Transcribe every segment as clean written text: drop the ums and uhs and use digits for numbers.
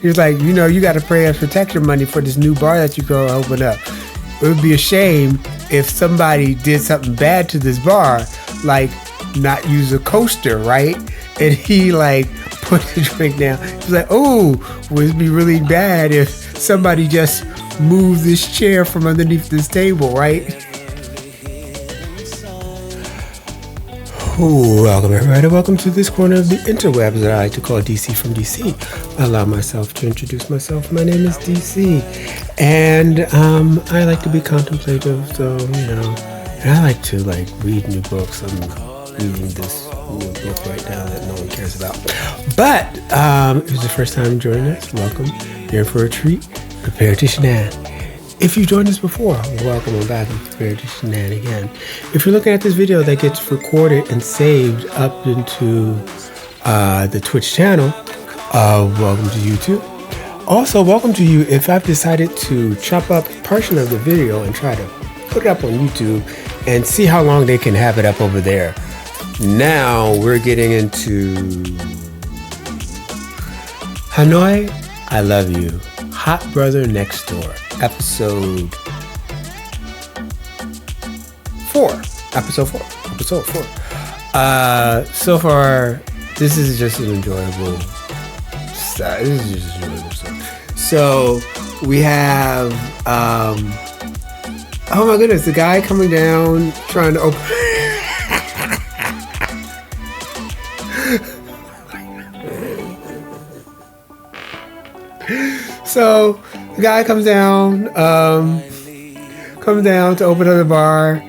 He was like, you got to pay us protection money for this new bar that you go open up. It would be a shame if somebody did something bad to this bar, like not use a coaster, right? And he like put the drink down. He was like, oh, would it be really bad if somebody just moved this chair from underneath this table, right? Welcome everybody, welcome to this corner of the interwebs that I like to call DC from DC. I allow myself to introduce myself. My name is DC, and I like to be contemplative, so, and I like to read new books. I'm reading this new book right now that no one cares about. But if it's the first time joining us, welcome. You're in for a treat. Prepare to shenan. If you've joined us before, welcome on back and prepare to shenan again. If you're looking at this video that gets recorded and saved up into the Twitch channel, welcome to YouTube. Also, welcome to you if I've decided to chop up a portion of the video and try to put it up on YouTube and see how long they can have it up over there. Now we're getting into Hanoi, I Love You, Hot Brother Next Door. Episode 4. So far, this is just an enjoyable stuff. So we have, oh my goodness, the guy coming down trying to open. So the guy comes down to open up the bar,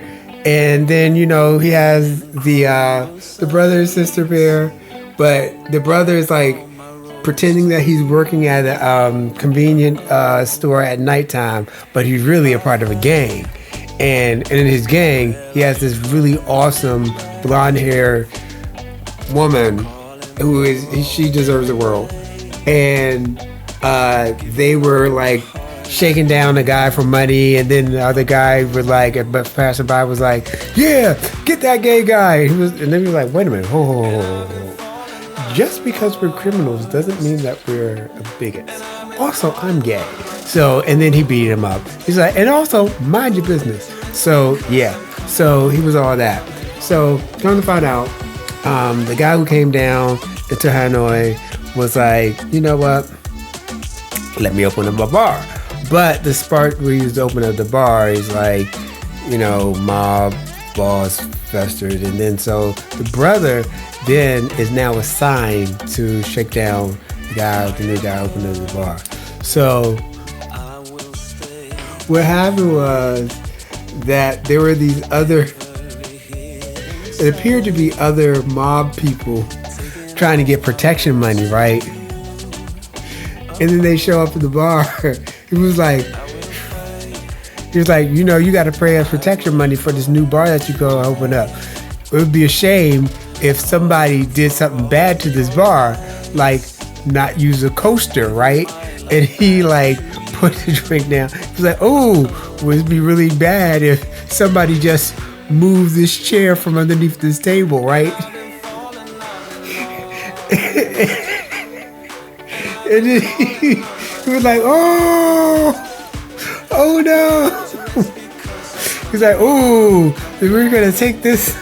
and then he has the brother and sister there, but the brother is pretending that he's working at a convenient store at nighttime, but he's really a part of a gang, and in his gang he has this really awesome blonde hair woman she deserves the world, and they were shaking down the guy for money, and then the other guy would passing by was like, yeah, get that gay guy. And then he was like, wait a minute, ho. Just because we're criminals doesn't mean that we're bigots. Also, I'm gay. So, and then he beat him up. He's like, and also, mind your business. So, yeah. So he was all that. So, come to find out, the guy who came down into Hanoi was like, you know what? Let me open up my bar. But the spark where he was opening up the bar is mob boss festered, and then so the brother then is now assigned to shake down the new guy opening up the bar. So what happened was that there were these it appeared to be other mob people trying to get protection money, right? And then they show up at the bar. He was like, you got to pay us protection money for this new bar that you go open up. It would be a shame if somebody did something bad to this bar, like not use a coaster, right? And he put the drink down. He was like, oh, would it be really bad if somebody just moved this chair from underneath this table, right? And then he was like, oh no. He's like, oh, we're going to take this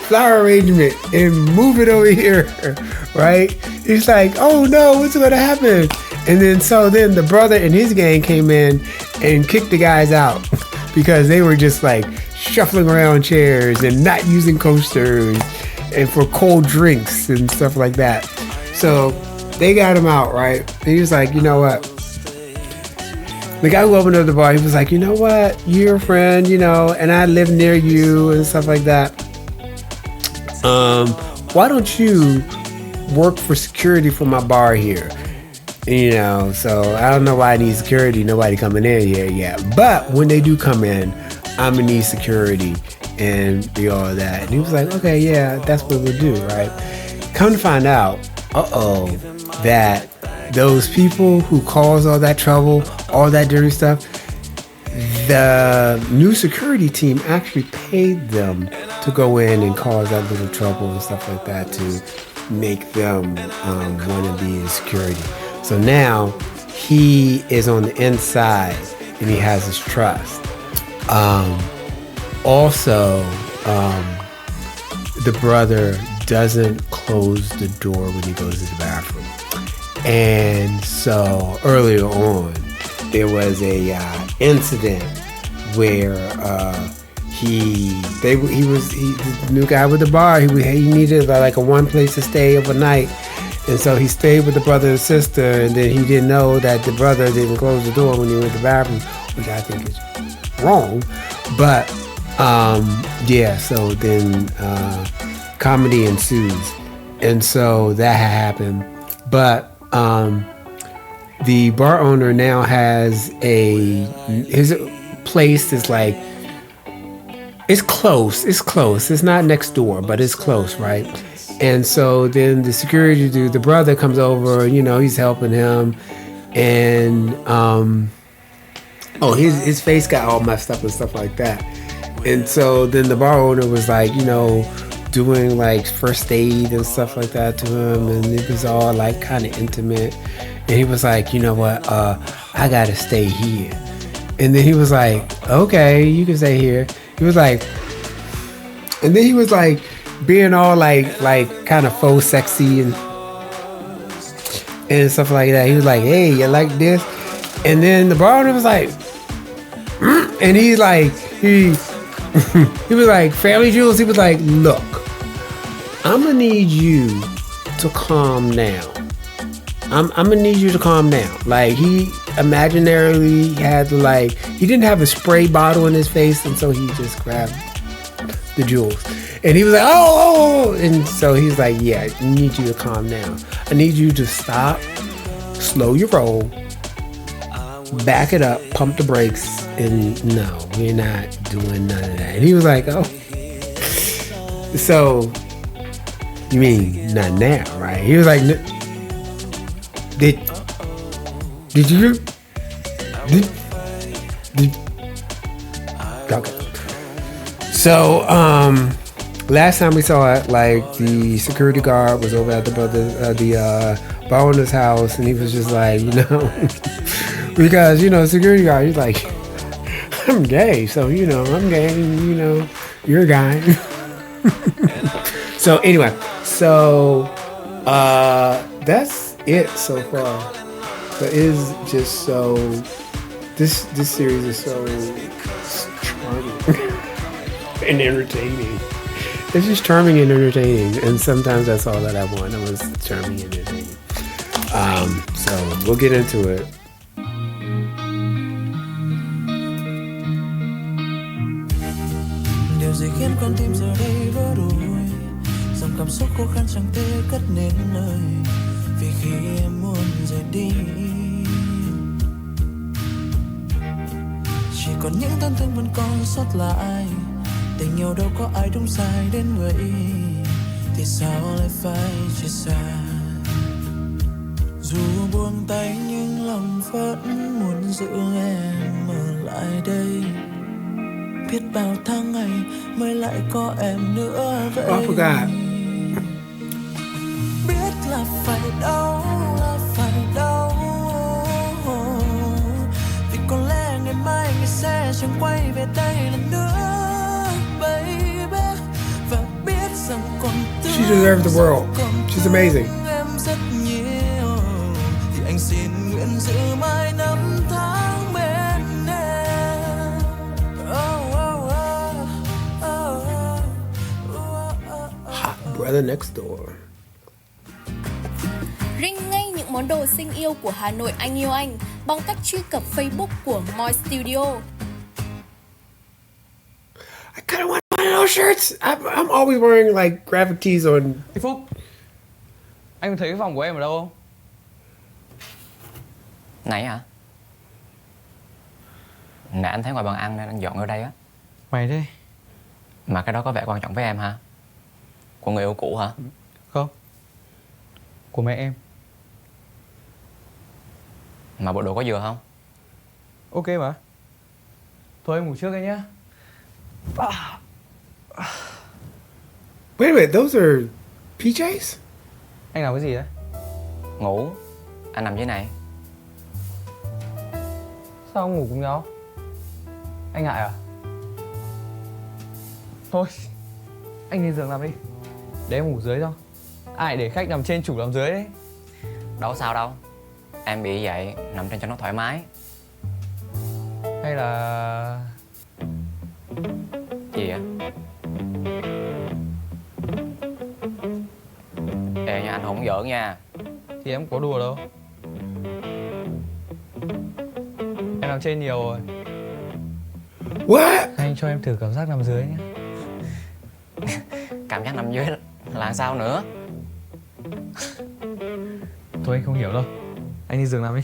flower arrangement and move it over here, right? He's like, oh no, what's going to happen? And then the brother and his gang came in and kicked the guys out because they were just shuffling around chairs and not using coasters and for cold drinks and stuff like that. So they got him out, right? And he was like, you know what? The guy who opened up the bar, he was like, you know what? You're a friend, and I live near you and stuff like that. Why don't you work for security for my bar here? So I don't know why I need security. Nobody coming in here yet. But when they do come in, I'm going to need security and be all that. And he was like, okay, yeah, that's what we'll do, right? Come to find out, that those people who caused all that trouble, all that dirty stuff, the new security team actually paid them to go in and cause that little trouble and stuff like that to make them want to be in security. So now he is on the inside and he has his trust. Also, the brother doesn't close the door when he goes to the bathroom. And so earlier on, there was a incident where the new guy with the bar. He needed like a one place to stay overnight, and so he stayed with the brother and sister. And then he didn't know that the brother didn't close the door when he went to the bathroom, which I think is wrong. But so then comedy ensues, and so that happened. But the bar owner now has his place is like, it's close. It's not next door, but it's close, right? And so then the security dude, the brother, comes over, he's helping him, and his face got all messed up and stuff like that. And so then the bar owner was like, doing like first aid and stuff like that to him, and it was all like kind of intimate. And he was like, you know what, I gotta stay here. And then he was like, okay, you can stay here. He was like, and then he was like being all like kind of faux sexy and stuff like that. He was like, hey, you like this? And then the bar owner was like, and he's like, he was like, Family Jewels, he was like, look, I'm gonna need you to calm down. I'm gonna need you to calm down. Like, he imaginarily had he didn't have a spray bottle in his face, and so he just grabbed the jewels. And he was like, oh. And so he's like, yeah, I need you to calm down. I need you to stop, slow your roll, back it up, pump the brakes, and no, we're not doing none of that. And he was like, oh. So, you mean not now, right? He was like, did you? Okay. So, last time we saw it, like, the security guard was over at the bar owner's house, and he was just like, because, security guard, he's like, I'm gay, so, I'm gay, you're a guy. So, anyway, that's it so far. But it is just so, this series is so charming and entertaining. It's just charming and entertaining, and sometimes that's all that I want. I was charming and entertaining. So we'll get into it. Điều gì khiến con tim giờ đây vỡ đôi? Dòng cảm xúc khó khăn chẳng thể cất nên lời. Vì khi em muốn rời đi, chỉ còn những thân thương vẫn còn sót lại. Tình yêu đâu có ai đúng sai đến vậy, thì sao lại phải chia xa? Dù buông tay nhưng lòng vẫn muốn giữ em ở lại đây. Biết bao tháng ngày mới lại có em nữa vậy. Oh, I forgot. Biết là phải đau, vì có lẽ ngày mai anh sẽ chẳng quay về đây lần nữa, baby. Và biết rằng còn She deserves the world. She's amazing. Em rất nhiều, thì anh xin nguyện giữ mãi năm tháng bên em. Hot brother next door. Ring ngay những món đồ xinh yêu của Hà Nội anh yêu anh bằng cách truy cập Facebook của Moi Studio. I kind of want one of those shirts. I'm always wearing like graphic tees on. Hey Phúc, anh thấy cái phòng của em ở đâu không? Này hả? Nãy anh thấy ngoài bàn ăn nên anh dọn ở đây á. Mày đây. Mà cái đó có vẻ quan trọng với em hả? Của người yêu cũ hả? Không, của mẹ em. Mà bộ đồ có vừa không? Ok mà. Thôi em ngủ trước anh nhá. Wait a minute, those are PJs? Anh làm cái gì đấy? Ngủ. Anh nằm dưới này. Sao không ngủ cùng nhau? Anh ngại à? Thôi, anh lên giường nằm đi. Để em ngủ dưới cho. Ai để khách nằm trên chủ nằm dưới đấy. Đâu có sao đâu. Em bị vậy, nằm trên cho nó thoải mái. Hay là... Gì vậy? Ê nha, anh không giỡn nha. Thì em có đùa đâu. Em nằm trên nhiều rồi. What? Anh cho em thử cảm giác nằm dưới nhé. Cảm giác nằm dưới là sao nữa? Thôi anh không hiểu đâu. Anh đi giường nằm đi.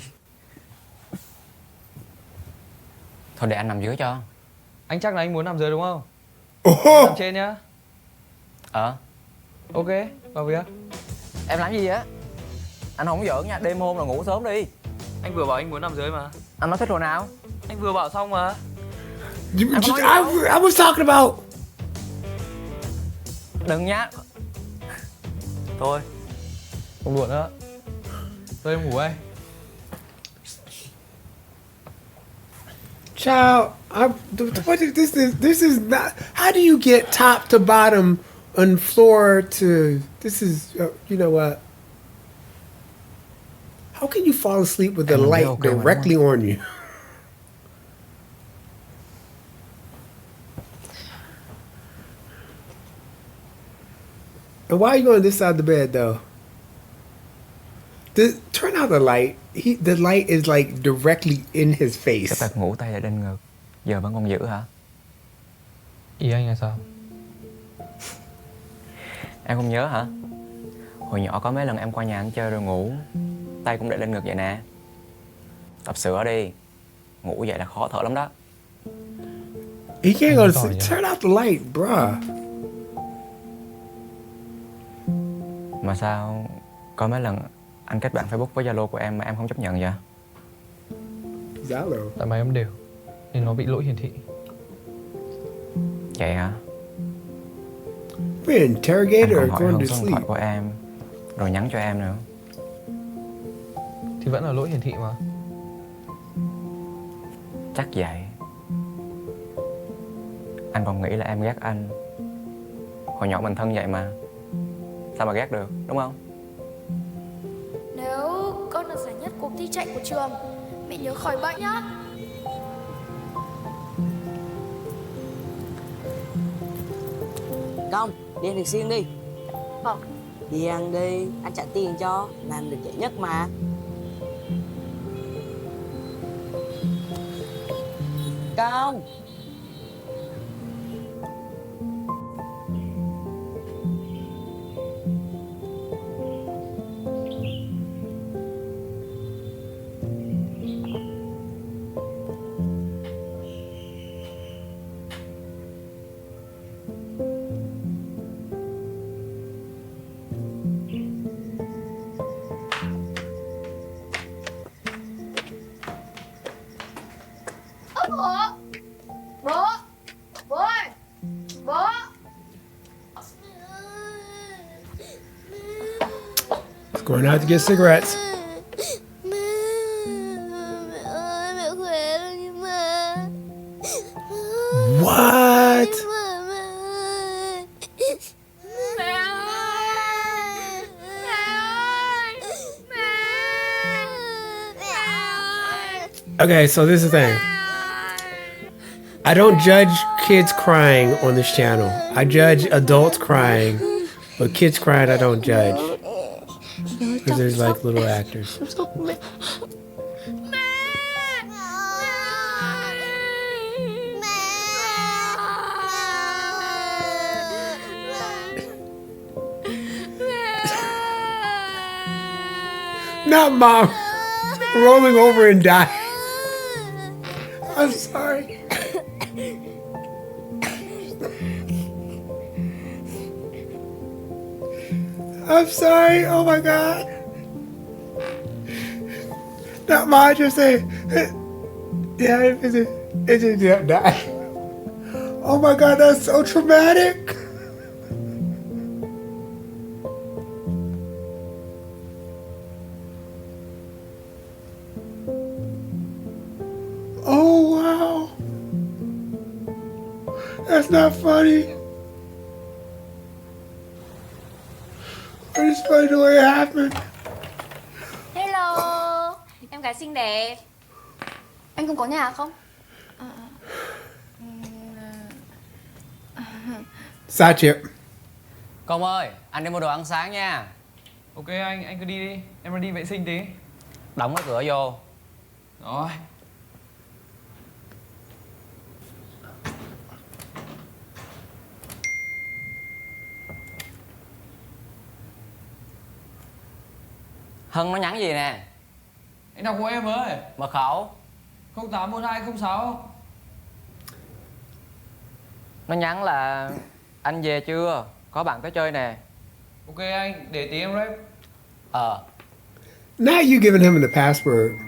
Thôi để anh nằm dưới cho. Anh chắc là anh muốn nằm dưới đúng không? Oh. Nằm trên nhá. Ok, vào việc. Em làm gì vậy? Anh không giỡn nha, đêm hôm là ngủ sớm đi. Anh vừa bảo anh muốn nằm dưới mà. Anh nói thích rồi nào? Anh vừa bảo xong mà. I was talking about. Đừng nhá. Thôi. Không đùa nữa. Thôi em ngủ đây. Child, what is this? This is not. How do you get top to bottom and floor to? This is, you know what? How can you fall asleep with the Em light okay mà, directly on you? And why are you on this side of the bed, though? Turn out the light. The light is like directly in his Cái face. tật ngủ tay lại lên ngực. Giờ vẫn còn giữ hả? Ý anh là sao? Em không nhớ hả? Hồi nhỏ có mấy lần em qua nhà anh chơi rồi ngủ, tay cũng để lên ngực vậy nè. Tập sửa đi. Ngủ vậy là khó thở lắm đó. He can't go to sleep. Turn out the light, bruh. Mà sao có mấy lần anh kết bạn Facebook với Zalo của em mà em không chấp nhận vậy? Zalo. Tại máy em đều nên nó bị lỗi hiển thị. Vậy hả? We're Anh interrogator còn or hỏi going hơn to số điện thoại sleep. của em, rồi nhắn cho em nữa. Thì vẫn là lỗi hiển thị mà. Chắc vậy. Anh còn nghĩ là em ghét anh. Hồi nhỏ mình thân vậy mà, sao mà ghét được, đúng không? Nếu con được giải nhất cuộc thi chạy của trường, mẹ nhớ khỏi bệnh nhá. Công, đi ăn thịt xiên đi. Vâng. Đi ăn đi, anh trả tiền cho, làm được giải nhất mà. Công. Bố. Bố ơi. Bố. He's going out to get cigarettes. Mẹ ơi, mẹ khỏe rồi nhưng mà. What? Mẹ ơi. Mẹ ơi. Mẹ ơi. Mẹ ơi. Okay, so this is the thing. I don't judge kids crying on this channel. I judge adults crying, but kids crying I don't judge. Because there's like little actors. Not mom rolling over and dying. I'm sorry. I'm sorry. Oh my God. Not mom just saying. Yeah, it just died. Oh my God, that's so traumatic. Oh, wow. That's not funny. But it's funny the way it happened. Hello, em gái xinh đẹp. Anh không có nhà không? Side chip. Công ơi, anh đi mua đồ ăn sáng nha. Ok anh cứ đi đi. Em ra đi vệ sinh tí. Đóng cái cửa vô. Rồi. Hân nó nhắn gì nè? Anh đọc của em ơi. Mật khẩu. 084206. Nó nhắn là anh về chưa? Có bạn tới chơi nè. Ok anh, để tí em rep. Now you giving him the password.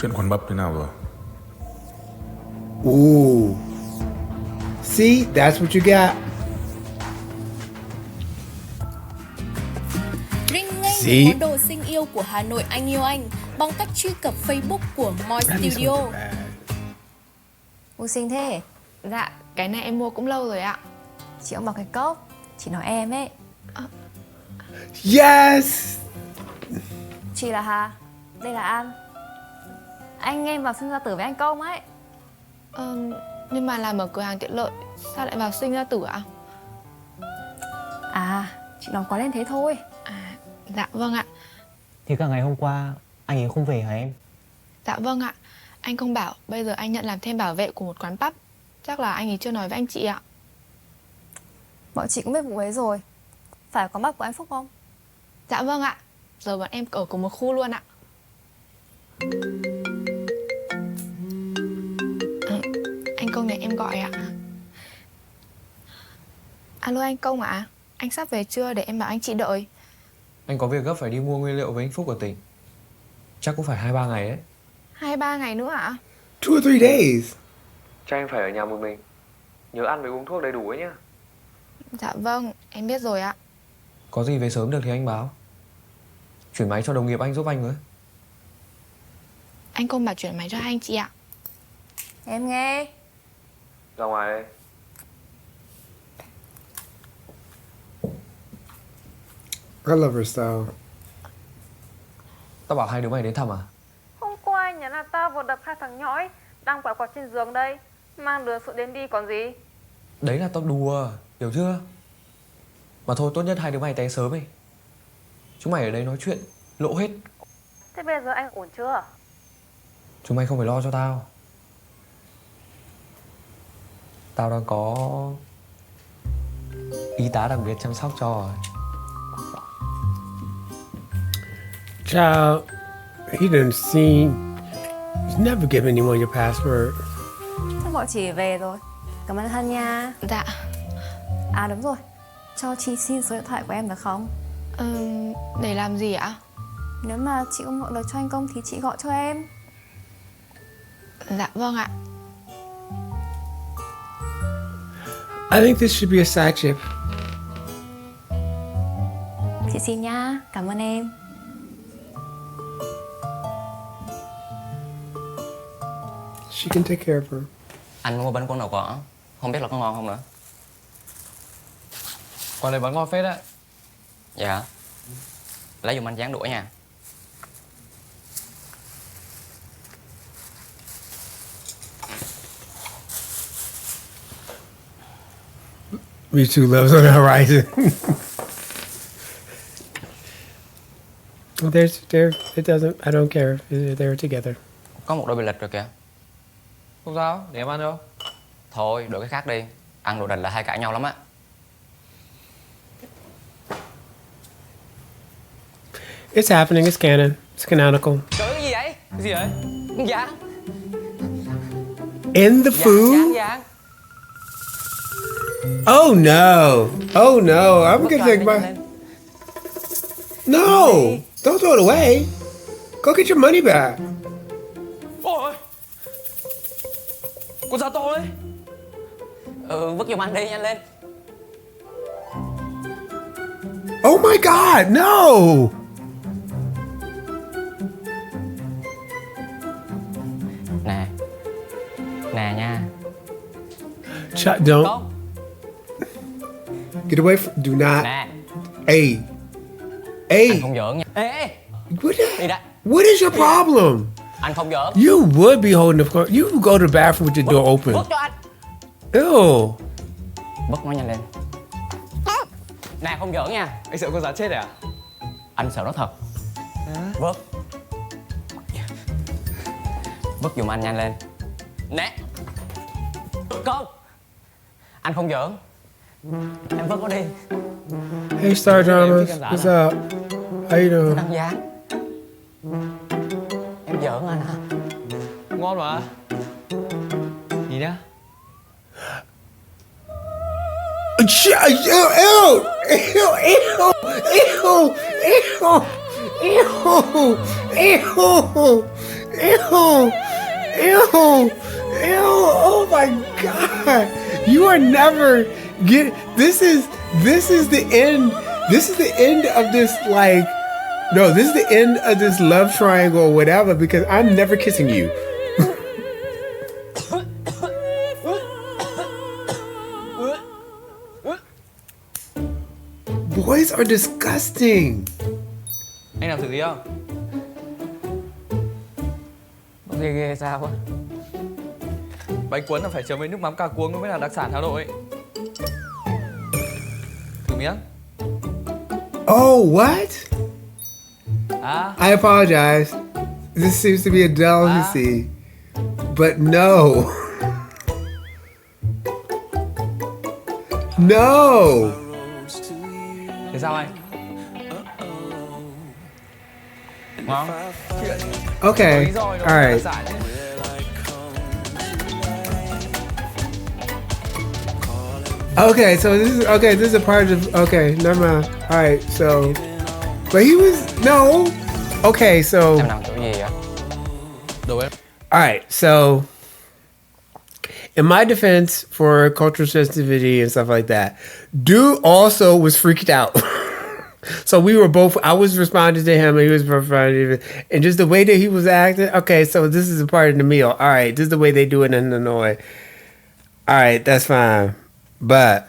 Chuyện quần bắp thế nào rồi? Ooh. See, that's what you got. Ring ngay Gì? những món đồ xinh yêu của Hà Nội anh yêu anh bằng cách truy cập Facebook của Moi That is Studio. so bad. Ui xinh thế. Dạ, cái này em mua cũng lâu rồi ạ. Chị cũng bảo cái cốc. Chị nói em ấy. Yes. Chị là Hà. Đây là An. Anh em vào sinh ra tử với anh Công ấy. Nhưng mà làm ở cửa hàng tiện lợi, sao lại vào sinh ra tử ạ? À, chị nói quá lên thế thôi. Dạ vâng ạ. Thì cả ngày hôm qua anh ấy không về hả em? Dạ vâng ạ. Anh Công bảo bây giờ anh nhận làm thêm bảo vệ của một quán pub. Chắc là anh ấy chưa nói với anh chị ạ. Bọn chị cũng biết vụ ấy rồi. Phải có mắt của anh Phúc không? Dạ vâng ạ. Giờ bọn em ở cùng một khu luôn ạ. Anh Công này em gọi ạ. Alo anh Công ạ. Anh sắp về chưa để em bảo anh chị đợi. Anh có việc gấp phải đi mua nguyên liệu với anh Phúc ở tỉnh. Chắc cũng phải 2-3 ngày ấy. 2-3 ngày nữa ạ? 2 or 3 days. Chắc anh phải ở nhà một mình. Nhớ ăn với uống thuốc đầy đủ ấy nhá. Dạ vâng, em biết rồi ạ. Có gì về sớm được thì anh báo. Chuyển máy cho đồng nghiệp anh giúp anh với. Anh Công bảo chuyển máy cho hai anh chị ạ. Em nghe. Ra ngoài đây. I love her style. Tao bảo hai đứa mày đến thăm à? Hôm qua anh nhắn là tao vừa đập hai thằng nhõi đang quậy quạt trên giường đây. Mang đứa sự đến đi còn gì. Đấy là tao đùa, hiểu chưa? Mà thôi tốt nhất hai đứa mày té sớm đi. Chúng mày ở đây nói chuyện, lộ hết. Thế bây giờ anh ổn chưa? Chúng mày không phải lo cho tao. Tao đang có y tá đặc biệt chăm sóc cho rồi. Child, he done seen. He's never given anyone your password. Thế bọn chị về rồi. Cảm ơn Hân nha. Dạ. À đúng rồi. Cho chị xin số điện thoại của em được không? Để làm gì ạ? Nếu mà chị không gọi được cho anh Công thì chị gọi cho em. Dạ vâng ạ. I think this should be a side chip. Chị xin nhá. Cảm ơn em. She can take care of her. Anh mua bánh cuốn đậu cỏ. Không biết là có ngon không nữa. Quán này bán ngon phết đấy. Dạ. Lấy giùm anh dán đuổi nha. We two loves on the horizon. There. It doesn't. I don't care. They're together. Có một đôi bị lệch rồi kìa. Không sao, để em ăn cho. Thôi, đổi cái khác đi. Ăn đồ đạch là hay cãi nhau lắm á. It's happening. It's canon. It's canonical. Trời ơi, cái gì vậy? Cái gì đấy? Dạ. In the food? Dạ. Oh no! Oh no! I'm gonna take my. No! Don't throw it away. Go get your money back. Ôi! Con da to đấy. Vứt giùm anh đi, nhanh lên. Oh my God! No! Nè. Nè nha. Don't. Con. Get away from. Do not. Nè. Hey. Anh Hey. không giỡn nha. Ê, ê. What, Đi đây. what is your problem? Anh không giỡn. You would be holding the car. You go to the bathroom with your door open. Vứt cho anh. Ew. Vứt nó nhanh lên. Nè, không giỡn nha. Anh sợ con rắn chết à? Anh sợ nó thật. Vứt. Vứt giùm anh nhanh lên. Nè. Con. Anh không giỡn. Em vứt nó đi. Hey, Star Dramas. What's up? How you doing? Đăng giá. Em giỡn anh hả? Ngon mà. Nhìn nhá. Ew, ew, ew, ew, ew, ew, ew, ew, ew, ew, oh my God. You are never this is the end. This is the end of this, like, no, this is the end of this love triangle or whatever, because I'm never kissing you. Boys are disgusting. Anh làm thử đi không? Nó ghê ghê sao á? Bánh cuốn là phải chấm với nước mắm cà cuống mới là đặc sản Hà Nội. Thử miếng. Oh, what? À. I apologize. This seems to be a delicacy. But no. No. Thế sao anh? Ngon. Okay. All right. Okay, so this is a part of, okay, never mind. All right, so, but he was, no. Okay, so. Em làm chỗ gì vậy? Đồ em. All right, so in my defense for cultural sensitivity and stuff like that, dude also was freaked out. So we were both, I was responding to him and he was responding, and just the way that he was acting. Okay, so this is a part of the meal. All right, this is the way they do it in Hanoi. All right, that's fine. But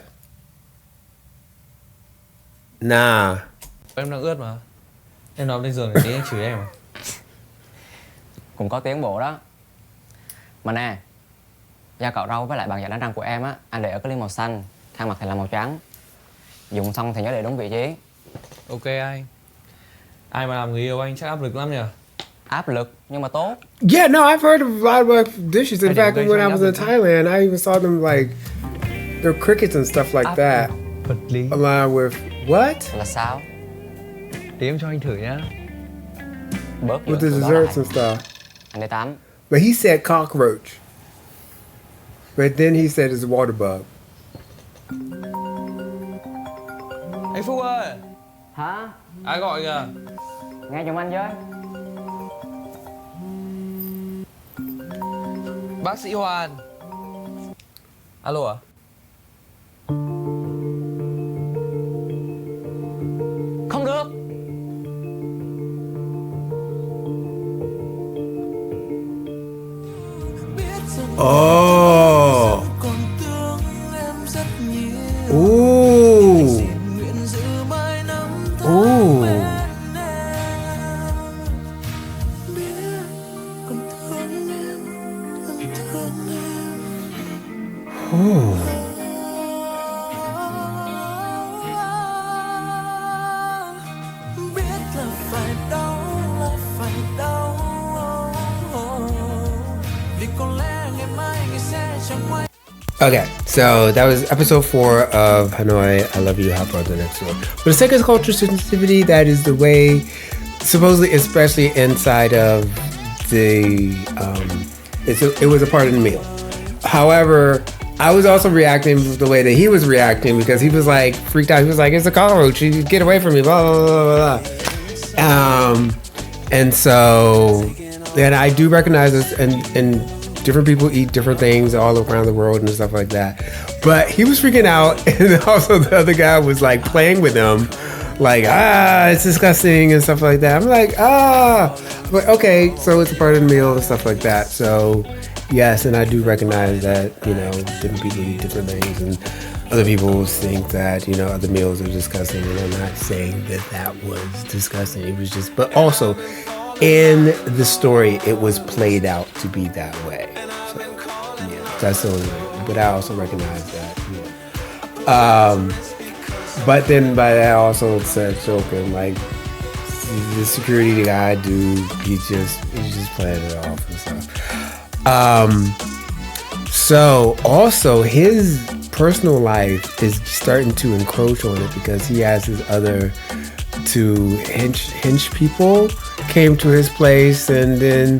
nah. Em đang ướt mà. Em nằm lên giường để tí anh chửi em à? Cũng có tiến bộ đó. Mà nè, da cạo râu với lại bàn chải đánh răng của em á, anh để ở cái ly màu xanh, khăn mặt thì là màu trắng. Dùng xong thì nhớ để đúng vị trí. Ok anh. Ai mà làm người yêu anh chắc áp lực lắm nhỉ? Áp lực nhưng mà tốt. Yeah, no, I've heard of a lot of dishes. In fact, when I was in Thailand, I even saw them like there were crickets and stuff like that. Vật lý. Along with what? Là sao? Để em cho anh thử nhá. Bớt With the desserts and stuff. Anh đi tắm. But he said cockroach. But then he said it's a water bug. Anh Phúc ơi! Hả? Ai gọi kìa? Nghe giùm anh với. Bác sĩ Hoàn. Alo à? Không được. Oh. Ooh. Ooh. Ooh. Okay, so that was episode 4 of Hanoi, I Love You, Hot Brother Next Door. For the sake of cultural sensitivity, that is the way, supposedly, especially inside of the, it was a part of the meal. However, I was also reacting the way that he was reacting because he was like freaked out. He was like, "It's a cockroach! You get away from me!" Blah blah blah blah blah. And so, then I do recognize this, and different people eat different things all around the world and stuff like that. But he was freaking out, and also the other guy was like playing with him, like, it's disgusting and stuff like that. I'm like, but okay, so it's a part of the meal and stuff like that. So yes, and I do recognize that, you know, different people eat different things, and other people think that, you know, other meals are disgusting, and I'm not saying that that was disgusting. It was just, but also in the story, it was played out to be that way. So yeah, that's the only way. But I also recognize that, you know. But then by that also said joking, like the security guy dude, he's just playing it off and stuff. So also his personal life is starting to encroach on it, because he has his other two hench people came to his place, and then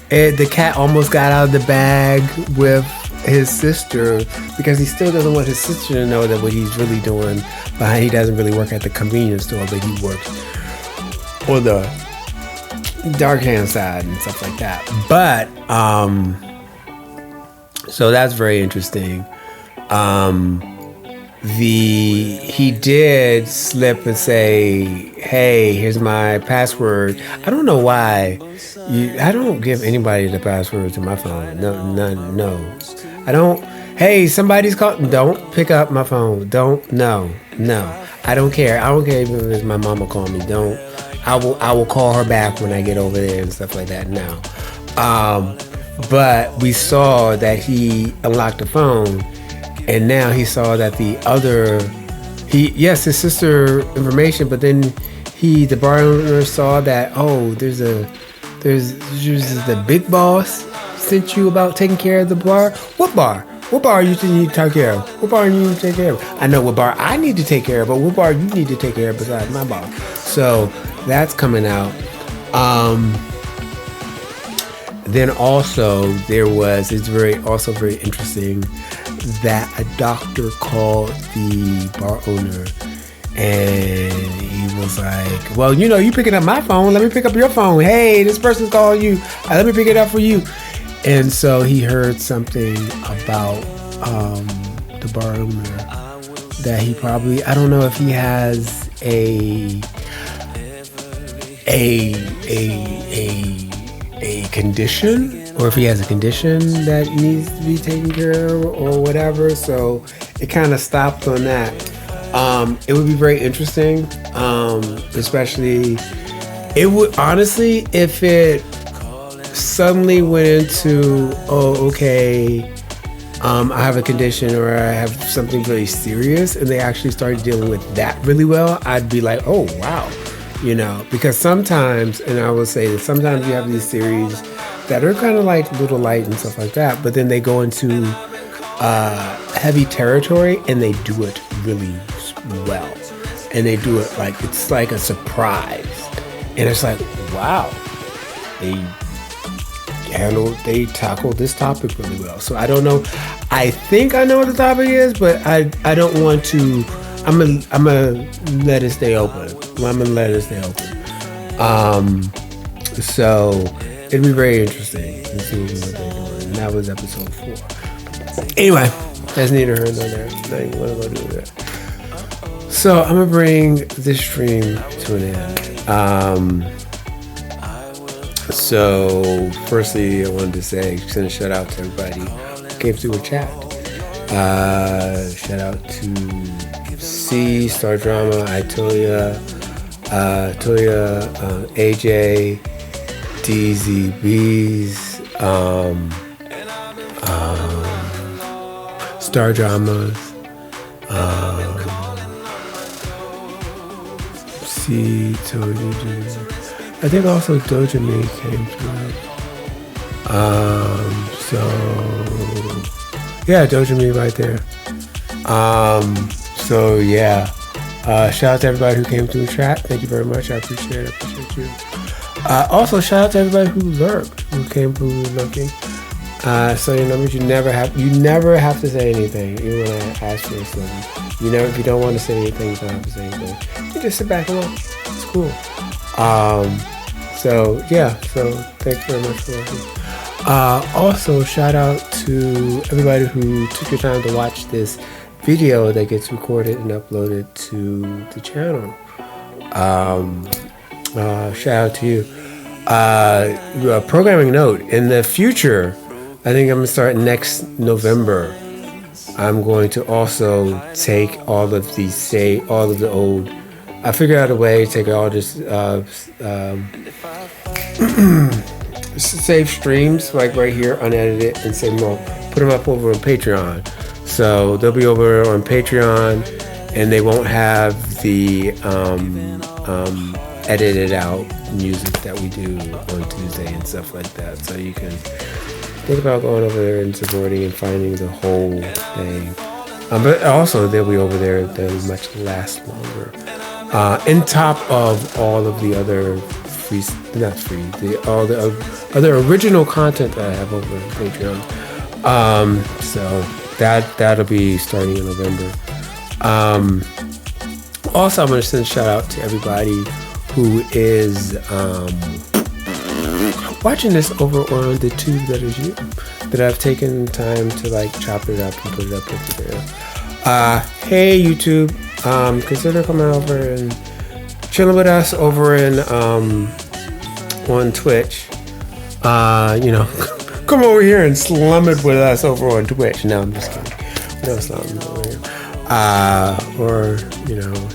the cat almost got out of the bag with his sister, because he still doesn't want his sister to know that what he's really doing behind. He doesn't really work at the convenience store, but he works on the dark hand side and stuff like that. But so that's very interesting. He did slip and say, hey, here's my password. I don't know why. I don't give anybody the password to my phone. No. I don't. Hey, somebody's calling. Don't pick up my phone. Don't. No. I don't care. I don't care even if it's my mama calling me. Don't. I will call her back when I get over there and stuff like that now. But we saw that he unlocked the phone, and now he saw that his sister information, but then the bar owner saw that, there's the big boss sent you about taking care of the bar. What bar? What bar you need to take care of? What bar you need to take care of? I know what bar I need to take care of, but what bar you need to take care of besides my bar? So that's coming out. Then also it's very interesting that a doctor called the bar owner, and he was like, well, you know, you picking up my phone, let me pick up your phone. Hey, this person's calling you, let me pick it up for you. And so he heard something about the bar owner that he probably, I don't know if he has a condition, or if he has a condition that needs to be taken care of or whatever. So it kind of stopped on that. It would be very interesting, especially it would, honestly, if it suddenly went into, I have a condition, or I have something very serious, and they actually started dealing with that really well, I'd be like, oh wow, you know, because sometimes, and I will say that sometimes you have these series that are kind of like Little Light and stuff like that, but then they go into heavy territory, and they do it really well, and they do it like it's like a surprise, and it's like, wow, they tackled this topic really well. So I don't know. I think I know what the topic is, but I don't want to. I'm gonna let it stay open. So it'd be very interesting to see what they're doing. And that was episode 4. Anyway, that's neither here nor there. Not even what I'm gonna do with that. So I'm gonna bring this stream to an end. So firstly, I wanted to send a shout out to everybody who came through a chat. Shout out to C, Star Drama, Toya, AJ, DZBs, Star Dramas, C, Toya, I think also Doja Me came through. So yeah, Doja Me right there. So yeah. Shout out to everybody who came through the chat. Thank you very much. I appreciate it. I appreciate you. Also shout out to everybody who lurked, who came through looking. So your numbers, you never have to say anything, even when I ask for something. If you don't want to say anything, you don't have to say anything. You just sit back and watch. It's cool. So thanks very much for watching. Also, shout out to everybody who took your time to watch this video that gets recorded and uploaded to the channel. Shout out to you. A programming note. In the future, I think I'm going to start next November. I'm going to also take all of the old. I figured out a way to take all this save streams like right here, unedited, and say more. Put them up over on Patreon. So they'll be over on Patreon, and they won't have the edited out music that we do on Tuesday and stuff like that. So you can think about going over there and supporting and finding the whole thing. But also they'll be over there that much last longer. In top of all of the other all the other original content that I have over on Patreon. So that'll be starting in November. Also, I'm going to send a shout out to everybody who is watching this over on the tube that is you, that I've taken time to like chop it up and put it up over there. Hey YouTube, consider coming over and chilling with us over in on Twitch. Come over here and slum it with us over on Twitch. No, I'm just kidding. No slumming over here. Or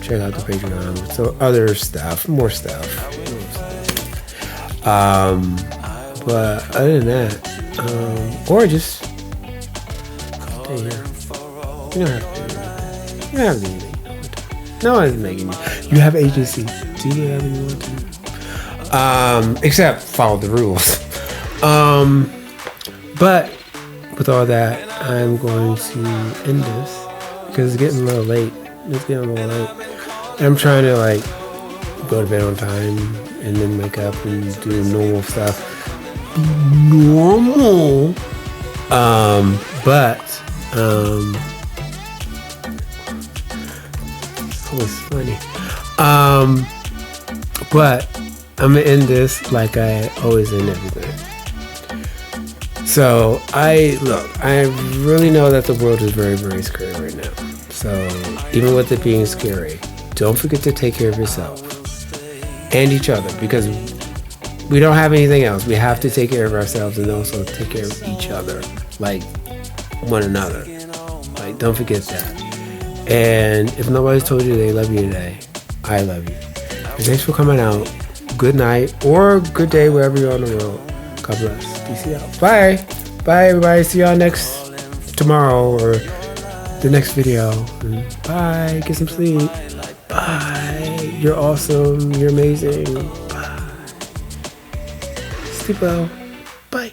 check out the Patreon. So other stuff, more stuff. But other than that, or just stay here. You don't have to do anything. You don't have to do anything. No one's making you. You have agency. Do whatever you want to. Except follow the rules. But with all that, I'm going to end this because it's getting a little late. And I'm trying to go to bed on time and then wake up and do normal stuff. Normal. But it was funny. But I'm gonna end this like I always end everything. So I really know that the world is very, very scary right now. So even with it being scary, don't forget to take care of yourself and each other, because we don't have anything else. We have to take care of ourselves and also take care of each other, like one another. Like, don't forget that. And if nobody's told you they love you today, I love you. And thanks for coming out. Good night or good day wherever you're on the world. God bless. Peace out. Bye. Bye, everybody. See y'all tomorrow or the next video. Bye. Get some sleep. Bye. You're awesome. You're amazing. Bye. Sleep well. Bye.